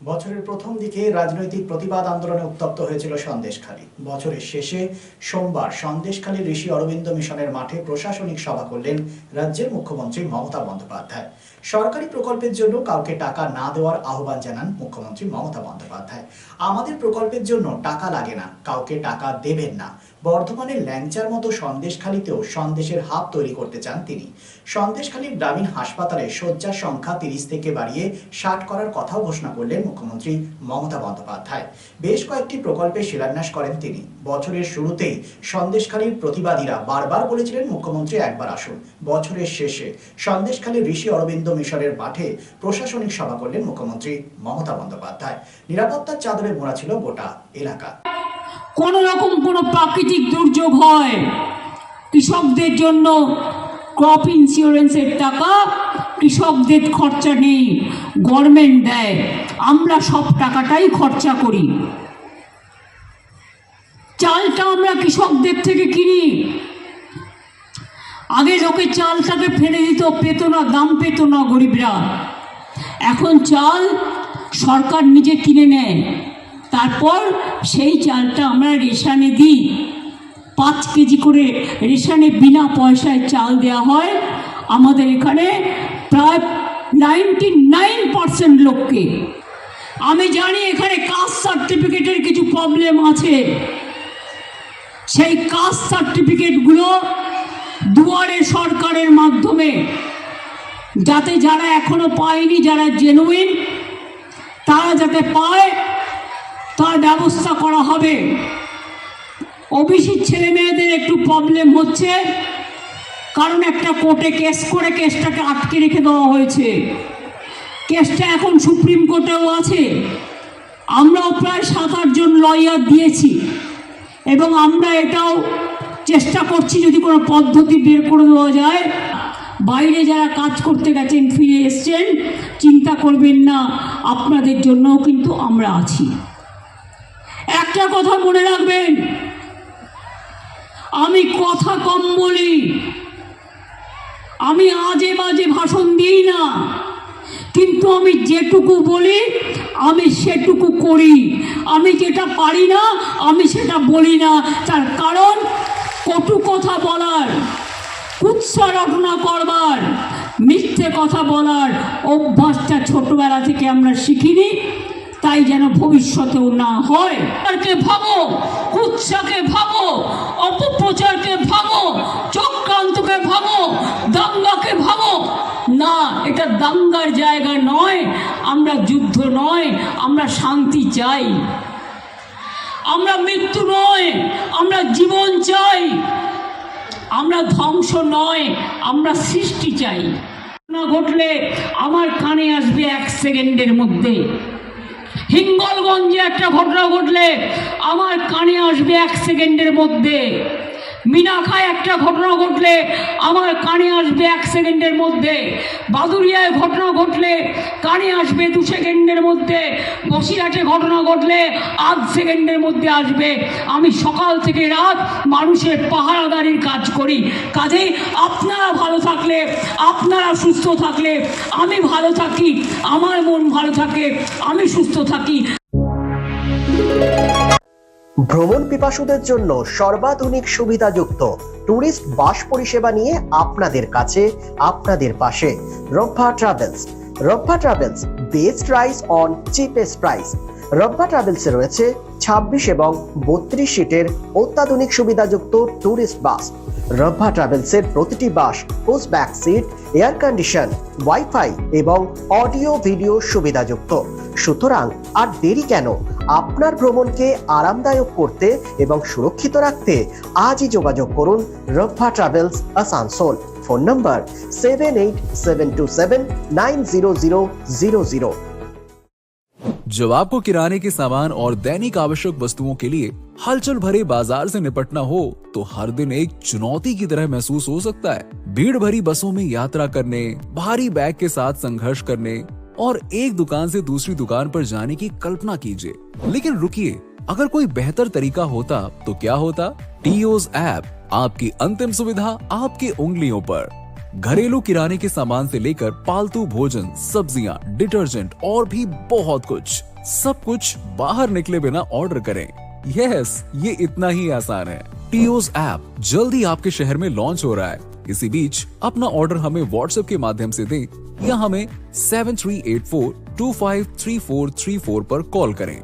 বছরের প্রথম দিকে রাজনৈতিক প্রতিবাদ আন্দোলনে উত্তপ্ত হয়েছিল সন্দেশখালী। বছরের শেষে সোমবার সন্দেশখালী ঋষি অরবিন্দ মিশনের মাঠে প্রশাসনিক সভা করলেন রাজ্যের মুখ্যমন্ত্রী মমতা বন্দ্যোপাধ্যায়। সরকারি প্রকল্পের জন্য কাউকে টাকা না দেওয়ার আহ্বান জানান মুখ্যমন্ত্রী মমতা বন্দ্যোপাধ্যায়। আমাদের প্রকল্পের জন্য টাকা লাগে না, কাউকে টাকা দেবেন না। বর্ধমানের ল্যাংচার মতো সন্দেশখালীতেও সন্দেশের হাব তৈরি করতে চান তিনি। সন্দেশখালীর গ্রামীণ হাসপাতালে শয্যার সংখ্যা 30 থেকে বাড়িয়ে 60 করার কথাও ঘোষণা করলেন মুখ্যমন্ত্রী মমতা বন্দ্যোপাধ্যায়। বেশ কয়েকটি প্রকল্পের শিলান্যাস করেন তিনি। বছরের শুরুতেই সন্দেশখালীর প্রতিবাদীরা বারবার বলেছিলেন মুখ্যমন্ত্রী একবার আসুন। বছরের শেষে সন্দেশখালীর ঋষি অরবিন্দ মিশনের মাঠে প্রশাসনিক সভা করলেন মুখ্যমন্ত্রী মমতা বন্দ্যোপাধ্যায়। নিরাপত্তার চাদরে মোড়া ছিল গোটা এলাকা। কোন রকম কোনো প্রাকৃতিক দুর্যোগ হয়, কৃষকদের জন্য ক্রপ ইন্স্যুরেন্সের টাকা কৃষকদের খরচা নেই, গভর্নমেন্ট দেয়, আমরা সব টাকাটাই খরচা করি। চালটা আমরা কৃষকদের থেকে কিনি। আগে লোকে চালটাকে ফেলে দিত, পেত না, দাম পেত না গরিবরা। এখন চাল সরকার নিজে কিনে নেয়, তারপর সেই চালটা আমরা রেশনে দিই। 5 কেজি করে রেশনে বিনা পয়সায় চাল দেওয়া হয় আমাদের এখানে প্রায় 99% লোককে। আমি জানি এখানে কাস্ট সার্টিফিকেটের কিছু প্রবলেম আছে, সেই কাস্ট সার্টিফিকেটগুলো দুয়ারে সরকারের মাধ্যমে যাতে যারা এখনো পায়নি, যারা জেনুইন তারা যাতে পায় তার ব্যবস্থা করা হবে। ওবিসির ছেলে মেয়েদের একটু প্রবলেম হচ্ছে, কারণ একটা কোর্টে কেস করে কেসটাকে আটকে রেখে দেওয়া হয়েছে। কেসটা এখন সুপ্রিম কোর্টেও আছে। আমরাও প্রায় 7-8 জন লয়ার দিয়েছি এবং আমরা এটাও চেষ্টা করছি যদি কোনো পদ্ধতি বের করে দেওয়া যায়। বাইরে যারা কাজ করতে গেছেন, ফিরে এসছেন, চিন্তা করবেন না, আপনাদের জন্যও কিন্তু আমরা আছি। একটা কথা মনে রাখবেন, আমি কথা কম বলি, আমি আজে বাজে ভাষণ দিই না, কিন্তু আমি যেটুকু বলি আমি সেটুকু করি। আমি যেটা পারি না আমি সেটা বলি না। তার কারণ কটু কথা বলার, কুৎসা রটনা করবার, মিথ্যে কথা বলার অভ্যাসটা ছোটবেলা থেকে আমরা শিখিনি, তাই যেন ভবিষ্যতেও না হয়। ভাবো, কুৎসাকে ভাবো, অপপ্রচারকে ভাবো, চক্রান্তকে ভাবো, দাঙ্গাকে ভাবো না। এটা দাঙ্গার জায়গা নয়, আমরা যুদ্ধ নয়, আমরা শান্তি চাই। আমরা মৃত্যু নয়, আমরা জীবন চাই। আমরা ধ্বংস নয়, আমরা সৃষ্টি চাই। ঘটনা ঘটলে আমার কানে আসবে 1 সেকেন্ডের মধ্যে। হিঙ্গলগঞ্জে একটা ঘটনা ঘটলে আমার কানে আসবে 1 সেকেন্ডের মধ্যে। মিনাখায় একটা ঘটনা ঘটলে আমার কানে আসবে 1 সেকেন্ডের মধ্যে। বাদুরিয়ায় ঘটনা ঘটলে কানে আসবে 2 সেকেন্ডের মধ্যে। বসিরহাটে ঘটনা ঘটলে 8 সেকেন্ডের মধ্যে আসবে। আমি সকাল থেকে রাত মানুষের পাহারাদারির কাজ করি। কাজেই আপনারা ভালো থাকলে, আপনারা সুস্থ থাকলে আমি ভালো থাকি, আমার মন ভালো থাকে, আমি সুস্থ থাকি। ভ্রমণ পিপাসুদের জন্য সর্বাধুনিক সুবিধাযুক্ত ট্যুরিস্ট বাস পরিষেবা নিয়ে আপনাদের কাছে, আপনাদের পাশে Rabba travels. Rabba travels, best price on cheapest price. Rabba ট্রাভেলসে রয়েছে 26 এবং 32 সিটের অত্যাধুনিক সুবিধাযুক্ত ট্যুরিস্ট বাস। রব্বা ট্রাভেলসের প্রতিটি bus push back seat, air condition, wifi এবং অডিও ভিডিও সুবিধাযুক্ত। সুতরাং আর দেরি কেন? আপনার ভ্রমণকে আরামদায়ক করতে এবং সুরক্ষিত রাখতে আজই যোগাযোগ করুন রব্বা ট্রাভেলস, আসানসোল। ফোন নম্বর 7872790000। जब आपको किराने के सामान और दैनिक आवश्यक वस्तुओं के लिए हलचल भरे बाजार से निपटना हो तो हर दिन एक चुनौती की तरह महसूस हो सकता है। भीड़ भरी बसों में यात्रा करने, भारी बैग के साथ संघर्ष करने और एक दुकान से दूसरी दुकान पर जाने की कल्पना कीजिए। लेकिन रुकिए, अगर कोई बेहतर तरीका होता तो क्या होता? टीओज ऐप, आपकी अंतिम सुविधा आपकी उंगलियों पर। घरेलू किराने के सामान से लेकर पालतू भोजन, सब्जियां, डिटर्जेंट और भी बहुत कुछ। सब कुछ बाहर निकले बिना ऑर्डर करें। यस, ये इतना ही आसान है। टीओज ऐप जल्दी आपके शहर में लॉन्च हो रहा है। इसी बीच अपना ऑर्डर हमें व्हाट्सएप के माध्यम से दें या हमें 7384253434 पर कॉल करें।